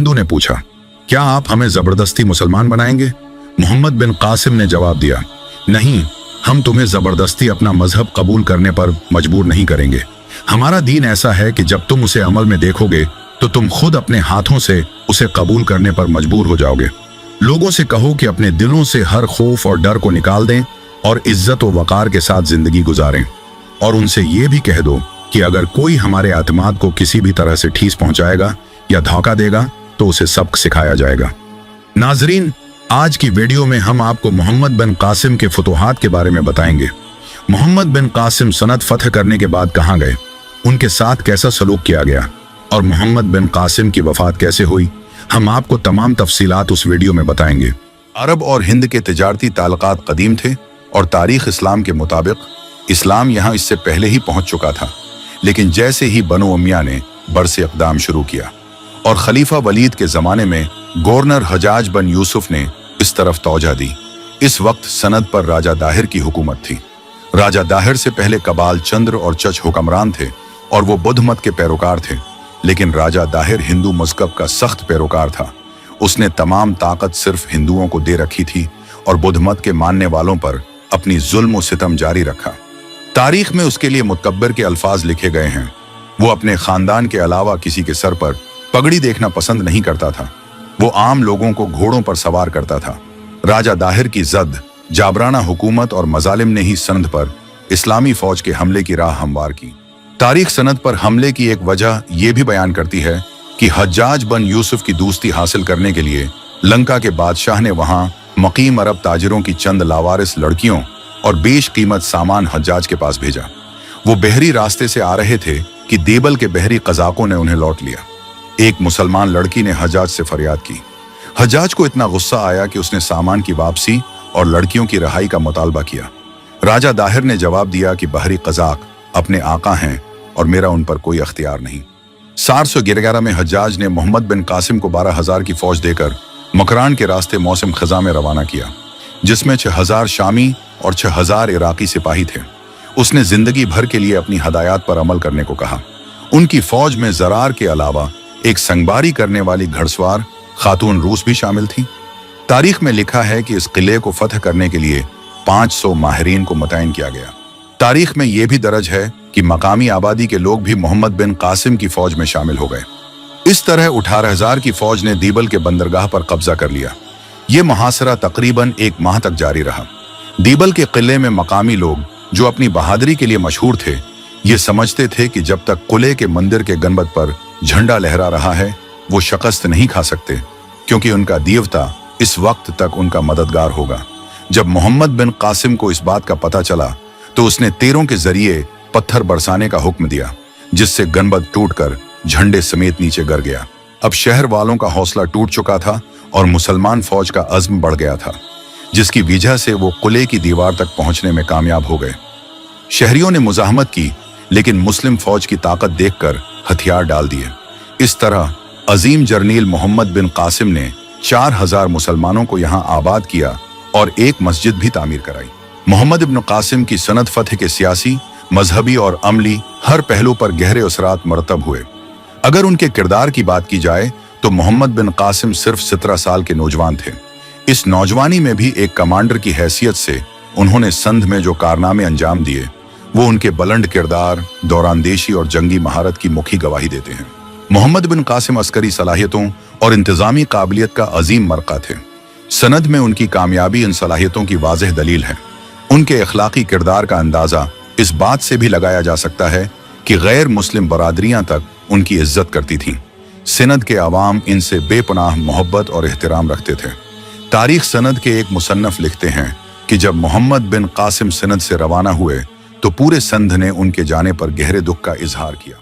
हिंदू ने पूछा, क्या आप हमें जबरदस्ती मुसलमान बनाएंगे? मोहम्मद बिन कासिम ने जवाब दिया, नहीं, हम तुम्हें जबरदस्ती अपना मजहब कबूल करने पर मजबूर नहीं करेंगे। हमारा दीन ऐसा है कि जब तुम उसे अमल में देखोगे तो तुम खुद अपने हाथों से उसे कबूल करने पर मजबूर हो जाओगे। लोगों से कहो कि अपने दिलों से हर खौफ और डर को निकाल दें और इज्जत व वकार के साथ जिंदगी गुजारें। और उनसे ये भी कह दो कि अगर कोई हमारे एतमाद को किसी भी तरह से ठेस पहुंचाएगा या धोखा देगा तो उसे सबक सिखाया जाएगा। नाजरीन, आज की वीडियो में हम आपको मोहम्मद बिन कासिम के फतूहात के बारे में बताएंगे। मोहम्मद बिन कासिम सनद फतह करने के बाद कहाँ गए, उनके साथ कैसा सलूक किया गया और मोहम्मद बिन कासिम की वफात कैसे हुई, हम आपको तमाम तफसीलात उस वीडियो में बताएंगे। अरब और हिंद के तिजारती ताल्लुकात कदीम थे और तारीख इस्लाम के मुताबिक इस्लाम यहाँ इससे पहले ही पहुंच चुका था, लेकिन जैसे ही बनो उमैया ने बरसे इक़दाम शुरू किया और खलीफा वलीद के ज़माने में गवर्नर हजाज बिन यूसुफ ने इस तरफ तवज्जो दी, इस वक्त सनद पर राजा दाहिर की हुकूमत थी। राजा दाहिर से पहले कबाल चंद्र और चच हुक्मरान थे और वो बुद्ध मत के पैरोकार थे, लेकिन राजा दाहिर हिंदू मज़हब का सख्त पैरोकार था। उसने तमाम ताकत सिर्फ हिंदुओं को दे रखी थी और बुद्ध मत के मानने वालों पर अपनी जुल्म व सितम जारी रखा। तारीख में उसके लिए मुतकब्बिर के अल्फाज लिखे गए हैं। वो अपने खानदान के अलावा किसी के सर पर पगड़ी देखना पसंद नहीं करता था। वो आम लोगों को घोड़ों पर सवार करता था। राजा दाहिर की जद, जाबराना हुकूमत और मजालिम ने ही सनद पर इस्लामी फौज के हमले की राह हमवार की। तारीख सनद पर हमले की एक वजह यह भी बयान करती है कि हज्जाज बिन यूसुफ की दोस्ती हासिल करने के लिए लंका के बादशाह ने वहां मकीम अरब ताजिरों की चंद लावारिस लड़कियों और बेश कीमत सामान हज्जाज के पास भेजा। वो बहरी रास्ते से आ रहे थे कि देबल के बहरी कज़ाकों ने उन्हें लौट लिया। एक मुसलमान लड़की ने हज्जाज से फरियाद की। हज्जाज को इतना गुस्सा आया कि उसने सामान की वापसी और लड़कियों की रिहाई का मुतालबा किया। राजा दाहिर ने जवाब दिया कि बहरी कज़ाक अपने आका हैं और मेरा उन पर कोई अख्तियार नहीं। 411 में हज्जाज ने मोहम्मद बिन कासिम को 12,000 की फौज देकर मकरान के रास्ते मौसम खजा में रवाना किया, जिसमें 6,000 शामी और 6,000 इराकी सिपाही थे। उसने जिंदगी भर के लिए अपनी हदायत पर अमल करने को कहा। उनकी फौज में जरार के अलावा एक संगबारी करने वाली घड़सवार खातून रूस भी शामिल थी। तारीख में लिखा है कि इस किले को फतह करने के लिए 500 माहिरीन को मुतय्यन किया गया। तारीख में यह भी दर्ज है कि मकामी आबादी के लोग भी मोहम्मद बिन कासिम की फौज में शामिल हो गए। इस तरह 18,000 की फौज ने दीबल के बंदरगाह पर कब्जा कर लिया। ये मुहासरा तकरीबन 1 माह तक जारी रहा। दीबल के किले में मकामी लोग, जो अपनी बहादुरी के लिए मशहूर थे, ये समझते थे कि जब तक किले के मंदिर के गंबद पर झंडा लहरा रहा है वो शिकस्त नहीं खा सकते, क्योंकि उनका देवता इस वक्त तक उनका मददगार होगा। जब मोहम्मद बिन कासिम को इस बात का पता चला तो उसने तीरों के जरिए पत्थर बरसाने का हुक्म दिया, जिससे गंबद टूटकर झंडे समेत नीचे गिर गया। अब शहर वालों का हौसला टूट चुका था और मुसलमान फौज का अज़्म बढ़ गया था, जिसकी वजह से वो किले की दीवार तक पहुंचने में कामयाब हो गए। शहरियों ने मुजाहमत की, लेकिन मुस्लिम फौज की ताकत देखकर हथियार डाल दिए। इस तरह अजीम जर्नील मोहम्मद बिन कासिम ने 4,000 मुसलमानों को यहाँ आबाद किया और एक मस्जिद भी तामीर कराई। मोहम्मद बिन कासिम की सनद फतह के सियासी, मजहबी और अमली हर पहलू पर गहरे असरात मरतब हुए। अगर उनके किरदार की बात की जाए तो मोहम्मद बिन कासिम सिर्फ 17 साल के नौजवान थे। इस नौजवानी में भी एक कमांडर की हैसियत से उन्होंने संध में जो कारनामे अंजाम दिए वो उनके बुलंद किरदार, दौरानदेशी और जंगी महारत की मुखी गवाही देते हैं। मोहम्मद बिन कासिम अस्करी सलाहियतों और इंतजामी काबिलियत का अजीम मरका थे। सनद में उनकी कामयाबी इन सलाहियतों की वाज़ेह दलील है। उनके अखलाकी किरदार का अंदाज़ा इस बात से भी लगाया जा सकता है कि गैर मुस्लिम बरादरियां तक उनकी इज्जत करती थीं। सनद के अवाम इनसे बेपनाह मोहब्बत और एहतराम रखते थे। तारीख सनद के एक मुसन्नफ लिखते हैं कि जब मोहम्मद बिन कासिम सनद से रवाना हुए तो पूरे संध ने उनके जाने पर गहरे दुख का इजहार किया।